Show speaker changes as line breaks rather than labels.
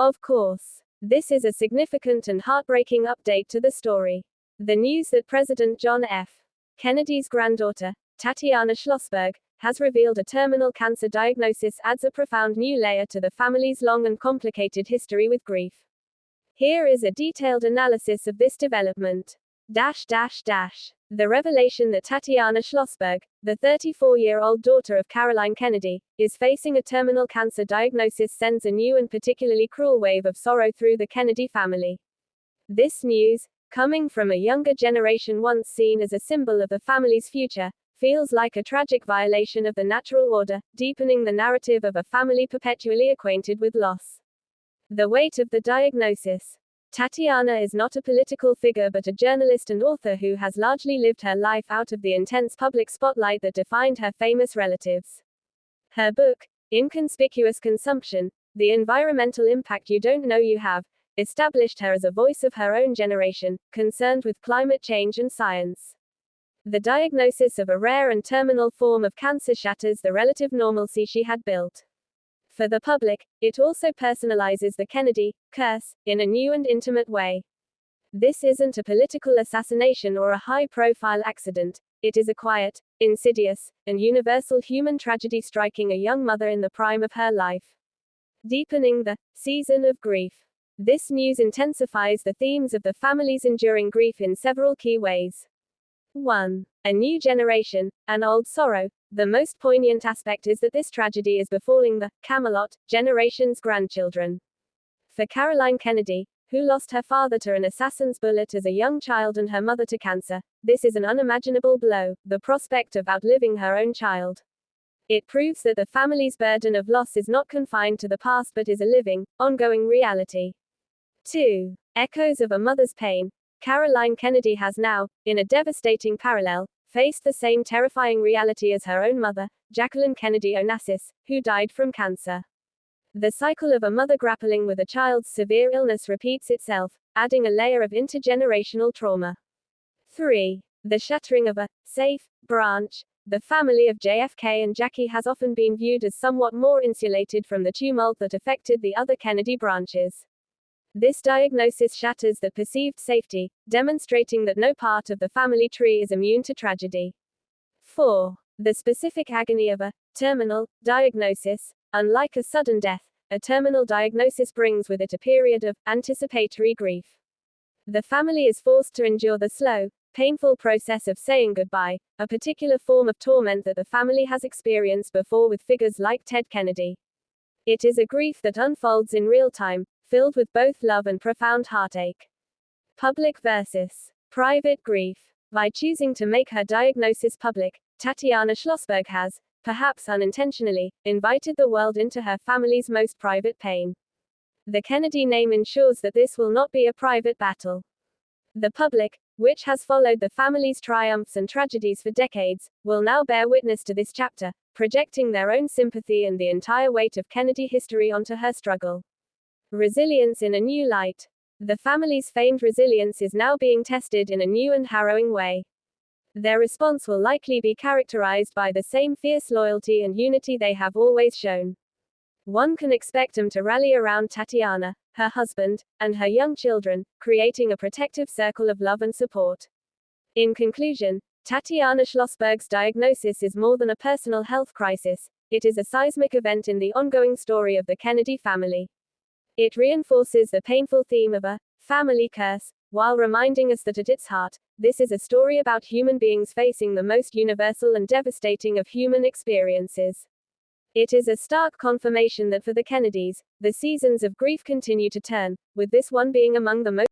Of course, this is a significant and heartbreaking update to the story. The news that President John F. Kennedy's granddaughter, Tatiana Schlossberg, has revealed a terminal cancer diagnosis adds a profound new layer to the family's long and complicated history with grief. Here is a detailed analysis of this development. The revelation that Tatiana Schlossberg, the 34-year-old daughter of Caroline Kennedy, is facing a terminal cancer diagnosis sends a new and particularly cruel wave of sorrow through the Kennedy family. This news, coming from a younger generation once seen as a symbol of the family's future, feels like a tragic violation of the natural order, deepening the narrative of a family perpetually acquainted with loss. The weight of the diagnosis. Tatiana is not a political figure but a journalist and author who has largely lived her life out of the intense public spotlight that defined her famous relatives. Her book, Inconspicuous Consumption: The Environmental Impact You Don't Know You Have, established her as a voice of her own generation, concerned with climate change and science. The diagnosis of a rare and terminal form of cancer shatters the relative normalcy she had built. For the public, it also personalizes the Kennedy curse in a new and intimate way. This isn't a political assassination or a high-profile accident. It is a quiet, insidious, and universal human tragedy striking a young mother in the prime of her life. Deepening the season of grief. This news intensifies the themes of the family's enduring grief in several key ways. 1. A new generation, an old sorrow. The most poignant aspect is that this tragedy is befalling the Camelot generation's grandchildren. For Caroline Kennedy, who lost her father to an assassin's bullet as a young child and her mother to cancer, this is an unimaginable blow, the prospect of outliving her own child. It proves that the family's burden of loss is not confined to the past but is a living, ongoing reality. 2. Echoes of a mother's pain. Caroline Kennedy has now, in a devastating parallel, faced the same terrifying reality as her own mother, Jacqueline Kennedy Onassis, who died from cancer. The cycle of a mother grappling with a child's severe illness repeats itself, adding a layer of intergenerational trauma. 3. The shattering of a safe branch. The family of JFK and Jackie has often been viewed as somewhat more insulated from the tumult that affected the other Kennedy branches. This diagnosis shatters that perceived safety, demonstrating that no part of the family tree is immune to tragedy. 4. The specific agony of a terminal diagnosis. Unlike a sudden death, a terminal diagnosis brings with it a period of anticipatory grief. The family is forced to endure the slow, painful process of saying goodbye, a particular form of torment that the family has experienced before with figures like Ted Kennedy. It is a grief that unfolds in real time, filled with both love and profound heartache. Public versus private grief. By choosing to make her diagnosis public, Tatiana Schlossberg has, perhaps unintentionally, invited the world into her family's most private pain. The Kennedy name ensures that this will not be a private battle. The public, which has followed the family's triumphs and tragedies for decades, will now bear witness to this chapter, projecting their own sympathy and the entire weight of Kennedy history onto her struggle. Resilience in a new light. The family's famed resilience is now being tested in a new and harrowing way. Their response will likely be characterized by the same fierce loyalty and unity they have always shown. One can expect them to rally around Tatiana, her husband, and her young children, creating a protective circle of love and support. In conclusion, Tatiana Schlossberg's diagnosis is more than a personal health crisis. It is a seismic event in the ongoing story of the Kennedy family. It reinforces the painful theme of a family curse, while reminding us that at its heart, this is a story about human beings facing the most universal and devastating of human experiences. It is a stark confirmation that for the Kennedys, the seasons of grief continue to turn, with this one being among the most